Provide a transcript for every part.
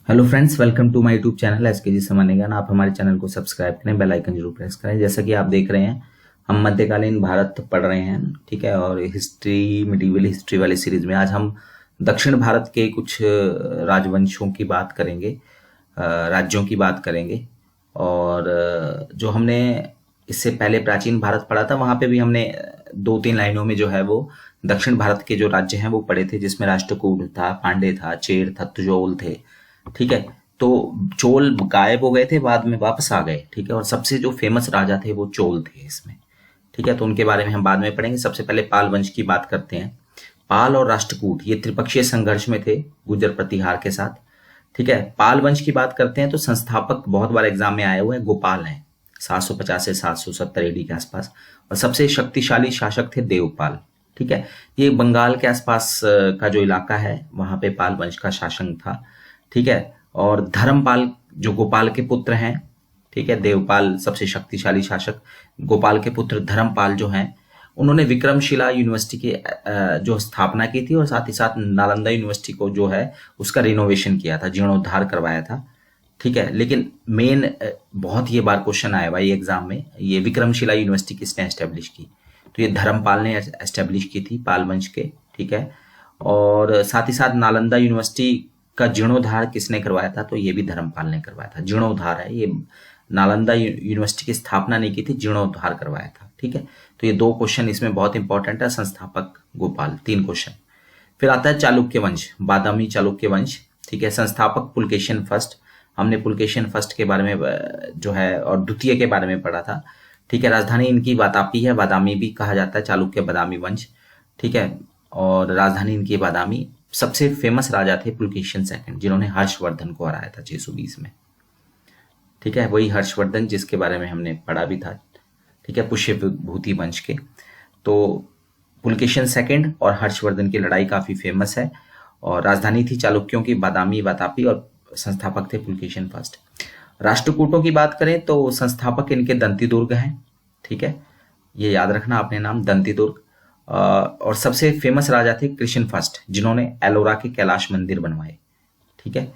Hello friends, welcome to my YouTube channel S K G समानेगान। आप हमारे channel को subscribe करें, बेल आइकन जरूर प्रेस करें। जैसा कि आप देख रहे हैं, हम मध्यकालीन भारत पढ़ रहे हैं, ठीक है। और हिस्ट्री, मिडीवल हिस्ट्री वाली सीरीज में आज हम दक्षिण भारत के कुछ राजवंशों की बात करेंगे, राज्यों की बात करेंगे। और जो हमने इससे पहले प्राचीन भारत पढ़ा था, वहाँ पे भी हमने दो तीन लाइनों में जो है वो दक्षिण भारत के जो राज्य हैं वो पढ़े थे, जिसमें राष्ट्रकूट था, पांड्य था, चेर था, तुजोल थे, ठीक है। तो चोल गायब हो गए थे, बाद में वापस आ गए, ठीक है। और सबसे जो फेमस राजा थे वो चोल थे इसमें, ठीक है। तो उनके बारे में हम बाद में पढ़ेंगे। सबसे पहले पाल वंश की बात करते हैं। पाल और राष्ट्रकूट ये त्रिपक्षीय संघर्ष में थे गुर्जर प्रतिहार के साथ, ठीक है। पाल वंश की बात करते हैं तो संस्थापक बहुत बार एग्जाम में आए हुए हैं, गोपाल हैं, 750 से 770 एडी के आसपास। और सबसे शक्तिशाली शासक थे देवपाल, ठीक है। ये बंगाल के आसपास का जो इलाका है वहां पे पाल वंश का शासन था, ठीक है। और धर्मपाल जो गोपाल के पुत्र हैं, ठीक है, देवपाल सबसे शक्तिशाली शासक, गोपाल के पुत्र धर्मपाल जो हैं, उन्होंने विक्रमशिला यूनिवर्सिटी की जो स्थापना की थी, और साथ ही साथ नालंदा यूनिवर्सिटी को जो है उसका रिनोवेशन किया था, जीर्णोद्धार करवाया था, ठीक है। लेकिन मेन बहुत ये बार क्वेश्चन आया भाई एग्जाम में, ये विक्रमशिला यूनिवर्सिटी किसने एस्टेब्लिश की? तो ये धर्मपाल ने एस्टेब्लिश की थी, पाल वंश के, ठीक है। और साथ ही साथ नालंदा यूनिवर्सिटी का जीर्णोद्धार किसने करवाया था? तो ये भी धर्मपाल ने करवाया था। जीर्णोद्धार है ये, नालंदा यूनिवर्सिटी की स्थापना नहीं की थी, जीर्णोद्धार करवाया था, ठीक है। तो ये दो क्वेश्चन इसमें बहुत इंपॉर्टेंट है। संस्थापक गोपाल, 3 क्वेश्चन। फिर आता है चालुक्य वंश, बादामी चालुक्य वंश, ठीक है। संस्थापक पुलकेशिन फर्स्ट, हमने पुलकेशिन फर्स्ट के बारे में जो है और द्वितीय के बारे में पढ़ा था, ठीक है। राजधानी इनकी वातापी है, बादामी भी कहा जाता है, चालुक्य बादामी वंश, ठीक है। और राजधानी इनकी बादामी। सबसे फेमस राजा थे पुलकेशिन सेकंड, जिन्होंने हर्षवर्धन को हराया था 620 में, ठीक है। वही हर्षवर्धन जिसके बारे में हमने पढ़ा भी था, ठीक है, पुष्यभूति वंश के। तो पुलकेशिन सेकंड और हर्षवर्धन की लड़ाई काफी फेमस है। और राजधानी थी चालुक्यों की बादामी वातापी, और संस्थापक थे पुलकेशिन फर्स्ट। राष्ट्रकूटों की बात करें तो संस्थापक इनके दंती दुर्ग हैं, ठीक है। ये याद रखना आपने नाम, दंती दुर्ग। और सबसे फेमस राजा थे कृष्ण फर्स्ट, जिन्होंने एलोरा के कैलाश मंदिर बनवाए, ठीक है।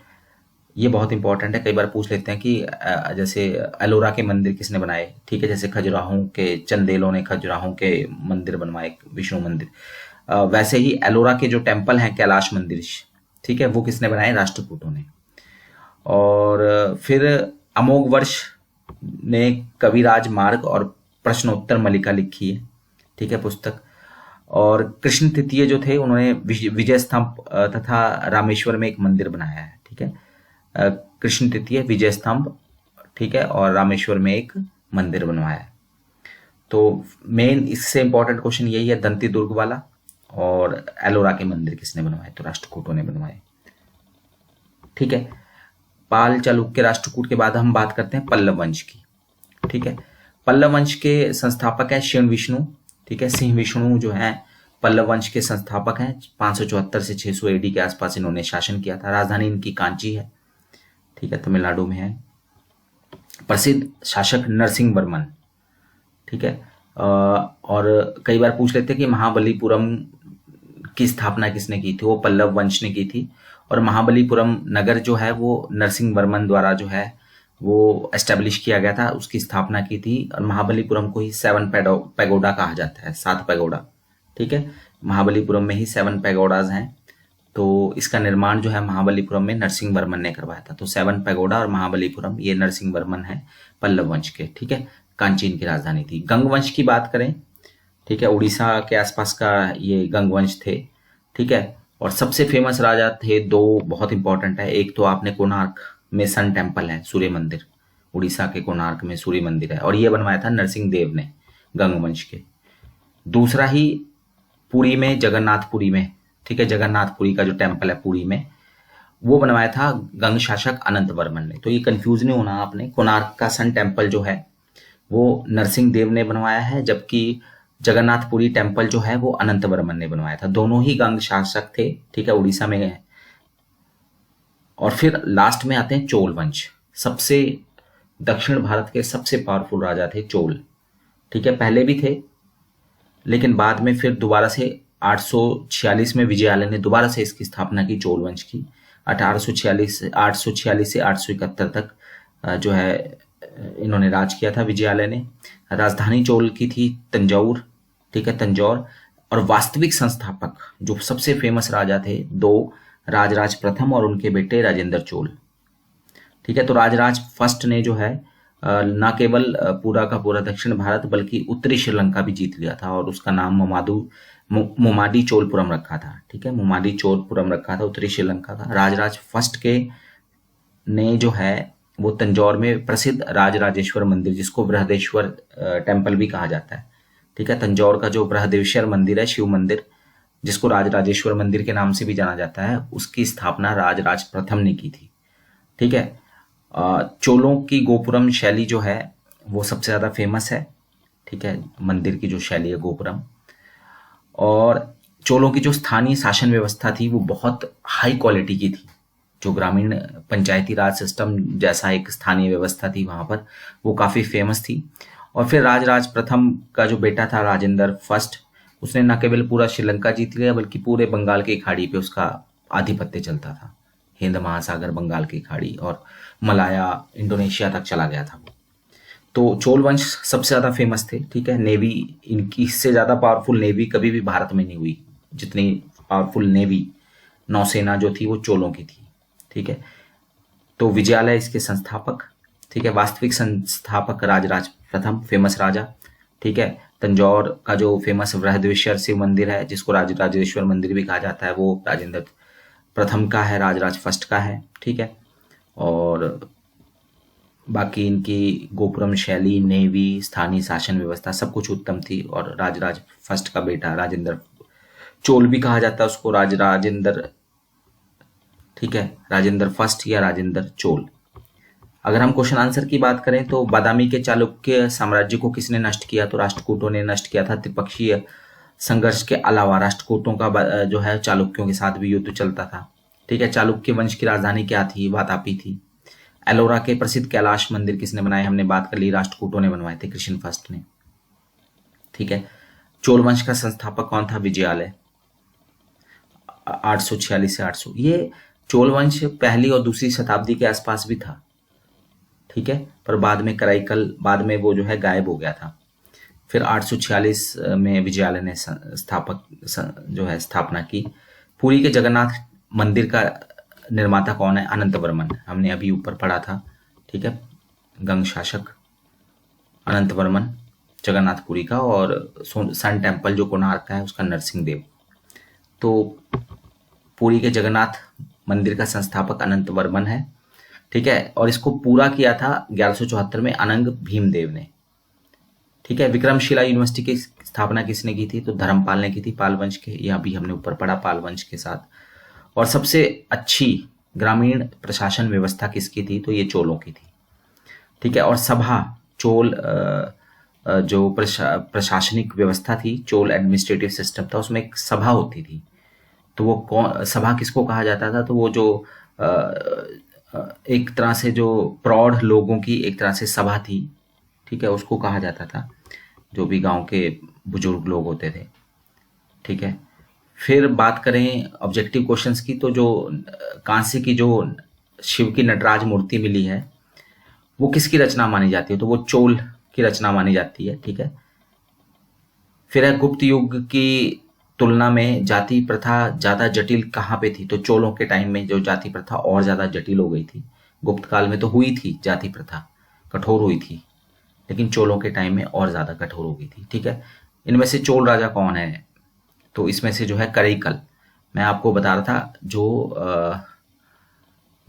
ये बहुत इंपॉर्टेंट है, कई बार पूछ लेते हैं कि जैसे एलोरा के मंदिर किसने बनाए, ठीक है। जैसे खजुराहों के चंदेलों ने खजुराहों के मंदिर बनवाए, विष्णु मंदिर। वैसे ही एलोरा के जो टेम्पल हैं, कैलाश मंदिर, ठीक है, वो किसने बनाए? राष्ट्रकूटों ने। और फिर अमोघ वर्ष ने कविराज मार्ग और प्रश्नोत्तर मलिका लिखी है, ठीक है, पुस्तक। और कृष्ण तृतीय जो थे, उन्होंने विजय स्तंभ तथा रामेश्वर में एक मंदिर बनाया है, ठीक है। कृष्ण तृतीय, विजय स्तंभ, ठीक है, और रामेश्वर में एक मंदिर बनवाया है। तो मेन इससे इंपॉर्टेंट क्वेश्चन यही है, दंती दुर्ग वाला। और एलोरा के मंदिर किसने बनवाए? तो राष्ट्रकूटों ने बनवाए, ठीक है। पाल चालुक्य राष्ट्रकूट के बाद हम बात करते हैं पल्लव वंश की, ठीक है। पल्लव वंश के संस्थापक है शिव विष्णु, ठीक है। सिंह विष्णु जो है पल्लव वंश के संस्थापक हैं। 574 से 600 एडी के आसपास इन्होंने शासन किया था। राजधानी इनकी कांची है, ठीक है, तमिलनाडु में है। प्रसिद्ध शासक नरसिंह वर्मन, ठीक है। और कई बार पूछ लेते हैं कि महाबलीपुरम की स्थापना किसने की थी? वो पल्लव वंश ने की थी। और महाबलीपुरम नगर जो है वो नरसिंह वर्मन द्वारा जो है वो एस्टेब्लिश किया गया था, उसकी स्थापना की थी। और महाबलीपुरम को ही 7 पैगोडा कहा जाता है, 7 पैगोडा, ठीक है। महाबलीपुरम में ही 7 पैगोडाज हैं। तो इसका निर्माण जो है महाबलीपुरम में नरसिंह वर्मन ने करवाया था। तो 7 पैगोडा और महाबलीपुरम, ये नरसिंह वर्मन है पल्लव वंश के, ठीक है। कांची इनकी राजधानी थी। गंग वंश की बात करें, ठीक है, उड़ीसा के आसपास का ये गंग वंश थे, ठीक है। और सबसे फेमस राजा थे दो, बहुत इंपॉर्टेंट है। एक तो आपने कोणार्क में सन टेम्पल है, सूर्य मंदिर, उड़ीसा के कोणार्क में सूर्य मंदिर है, और ये बनवाया था नरसिंह देव ने, गंग वंश के। दूसरा ही पुरी में, जगन्नाथपुरी में, ठीक है, जगन्नाथपुरी का जो टेम्पल है पुरी में, वो बनवाया था गंग शासक अनंत वर्मन ने। तो ये कंफ्यूज नहीं होना आपने, कोणार्क का सन टेम्पल जो है वो नरसिंह देव ने बनवाया है, जबकि जगन्नाथपुरी टेम्पल जो है वो अनंत वर्मन ने बनवाया था। दोनों ही गंग शासक थे, ठीक है, उड़ीसा में है। और फिर लास्ट में आते हैं चोल वंश। सबसे दक्षिण भारत के सबसे पावरफुल राजा थे चोल, ठीक है। पहले भी थे, लेकिन बाद में फिर दोबारा से 846 में विजयालय ने दोबारा से इसकी स्थापना की, चोल वंश की। 1846 846 से 871 तक जो है इन्होंने राज किया था विजयालय ने। राजधानी चोल की थी तंजौर, ठीक है, तंजौर। और वास्तविक संस्थापक जो सबसे फेमस राजा थे, दो, राजराज प्रथम और उनके बेटे राजेंद्र चोल, ठीक है। तो राजराज फर्स्ट ने जो है न केवल पूरा का पूरा दक्षिण भारत बल्कि उत्तरी श्रीलंका भी जीत लिया था, और उसका नाम मुमाडी चोलपुरम रखा था, ठीक है, मुमाडी चोलपुरम रखा था उत्तरी श्रीलंका का। राजराज फर्स्ट के ने जो है वो तंजौर में प्रसिद्ध राजराजेश्वर मंदिर, जिसको बृहदेश्वर टेम्पल भी कहा जाता है, ठीक है, तंजौर का जो बृहदेश्वर मंदिर है, शिव मंदिर, जिसको राजराजेश्वर मंदिर के नाम से भी जाना जाता है, उसकी स्थापना राजराज प्रथम ने की थी, ठीक है। चोलों की गोपुरम शैली जो है वो सबसे ज्यादा फेमस है, ठीक है, मंदिर की जो शैली है गोपुरम। और चोलों की जो स्थानीय शासन व्यवस्था थी वो बहुत हाई क्वालिटी की थी। जो ग्रामीण पंचायती राज सिस्टम जैसा एक स्थानीय व्यवस्था थी वहां पर, वो काफी फेमस थी। और फिर राजराज प्रथम का जो बेटा था राजेंद्र फर्स्ट, उसने न केवल पूरा श्रीलंका जीत लिया बल्कि पूरे बंगाल की खाड़ी पे उसका आधिपत्य चलता था। हिंद महासागर, बंगाल की खाड़ी और मलाया, इंडोनेशिया तक चला गया था। तो चोल वंश सबसे ज्यादा फेमस थे, ठीक है। नेवी इनकी, इससे ज्यादा पावरफुल नेवी कभी भी भारत में नहीं हुई। जितनी पावरफुल नेवी, नौसेना जो थी वो चोलों की थी, ठीक है। तो विजयालय इसके संस्थापक, ठीक है। वास्तविक संस्थापक राजराज प्रथम, फेमस राजा, ठीक है। तंजौर का जो फेमस बृहदेश्वर शिव मंदिर है, जिसको राजराजेश्वर मंदिर भी कहा जाता है, वो राजेंद्र प्रथम का है, राजराज फर्स्ट का है, ठीक है। और बाकी इनकी गोपुरम शैली, नेवी, स्थानीय शासन व्यवस्था सब कुछ उत्तम थी। और राजराज फर्स्ट का बेटा राजेंद्र चोल भी कहा जाता है उसको, राजेंद्र, ठीक है, राजेंद्र फर्स्ट या राजेंद्र चोल। अगर हम क्वेश्चन आंसर की बात करें तो बादामी के चालुक्य साम्राज्य को किसने नष्ट किया, तो राष्ट्रकूटों ने नष्ट किया था। त्रिपक्षीय संघर्ष के अलावा राष्ट्रकूटों का जो है चालुक्यों के साथ भी युद्ध चलता था, ठीक है। चालुक्य वंश की राजधानी क्या थी, वातापी थी। एलोरा के प्रसिद्ध कैलाश मंदिर किसने बनाए, हमने बात कर ली, राष्ट्रकूटों ने बनवाए थे, कृष्ण फर्स्ट ने, ठीक है। चोल वंश का संस्थापक कौन था, विजयालय, 846 से 800। ये चोल वंश पहली और दूसरी शताब्दी के आसपास भी था, ठीक है, पर बाद में कराईकल, बाद में वो जो है गायब हो गया था। फिर 846 में विजयालय ने जो है स्थापना की। पुरी के जगन्नाथ मंदिर का निर्माता कौन है, अनंत वर्मन, हमने अभी ऊपर पढ़ा था, ठीक है, गंग शासक अनंत वर्मन जगन्नाथपुरी का। और सन टेम्पल जो कोणार्क का है उसका नरसिंह देव। तो पुरी के जगन्नाथ मंदिर का संस्थापक अनंत वर्मन है, ठीक है। और इसको पूरा किया था 1174 में अनंग भीमदेव ने, ठीक है। विक्रमशिला यूनिवर्सिटी की स्थापना किसने की थी, तो धर्मपाल ने की थी, पाल वंश के, यह भी हमने ऊपर पढ़ा, पाल वंश के साथ। और सबसे अच्छी ग्रामीण प्रशासन व्यवस्था किसकी थी, तो ये चोलों की थी, ठीक है। और सभा, चोल जो प्रशासनिक व्यवस्था थी, चोल एडमिनिस्ट्रेटिव सिस्टम था, उसमें एक सभा होती थी। तो वो कौन, सभा किसको कहा जाता था, तो वो जो एक तरह से जो प्रौढ़ लोगों की एक तरह से सभा थी, ठीक है, उसको कहा जाता था, जो भी गांव के बुजुर्ग लोग होते थे, ठीक है। फिर बात करें ऑब्जेक्टिव क्वेश्चंस की, तो जो कांस्य की जो शिव की नटराज मूर्ति मिली है वो किसकी रचना मानी जाती है, तो वो चोल की रचना मानी जाती है, ठीक है। फिर है गुप्त युग की तुलना में जाति प्रथा ज्यादा जटिल कहाँ पे थी, तो चोलों के टाइम में जो जाति प्रथा और ज्यादा जटिल हो गई थी। गुप्त काल में तो हुई थी जाति प्रथा, कठोर हुई थी, लेकिन चोलों के टाइम में और ज्यादा कठोर हो गई थी, ठीक है। इनमें से चोल राजा कौन है, तो इसमें से जो है कराईकल, मैं आपको बता रहा था, जो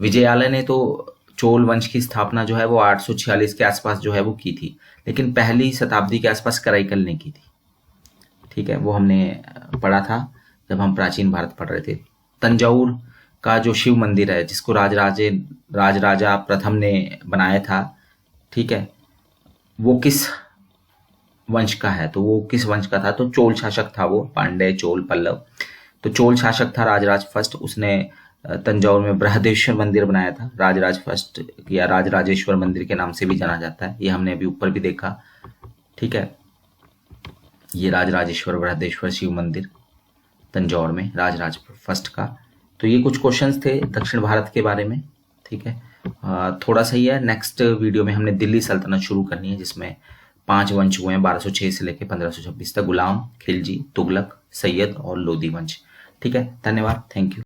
विजयालय ने तो चोल वंश की स्थापना जो है वो 846 के आसपास जो है वो की थी, लेकिन पहली शताब्दी के आसपास कराईकल ने की थी, ठीक है। वो हमने पढ़ा था जब हम प्राचीन भारत पढ़ रहे थे। तंजौर का जो शिव मंदिर है, जिसको राजराजा प्रथम ने बनाया था, ठीक है, वो किस वंश का है, तो वो किस वंश का था, तो चोल शासक था वो, पांड्य, चोल, पल्लव। तो चोल शासक था राजराज फर्स्ट, उसने तंजौर में बृहदेश्वर मंदिर बनाया था। राजराज फर्स्ट या राजराजेश्वर मंदिर के नाम से भी जाना जाता है, ये हमने अभी ऊपर भी देखा, ठीक है। ये राजराजेश्वर बृहदेश्वर शिव मंदिर तंजौर में, राजराज फर्स्ट का, तो ये कुछ क्वेश्चंस थे दक्षिण भारत के बारे में, ठीक है। थोड़ा सा ही है, नेक्स्ट वीडियो में हमने दिल्ली सल्तनत शुरू करनी है, जिसमें 5 वंश हुए हैं 1206 से लेकर 1526 तक, गुलाम, खिलजी, तुगलक, सैयद और लोदी वंश। ठीक है, धन्यवाद, थैंक यू।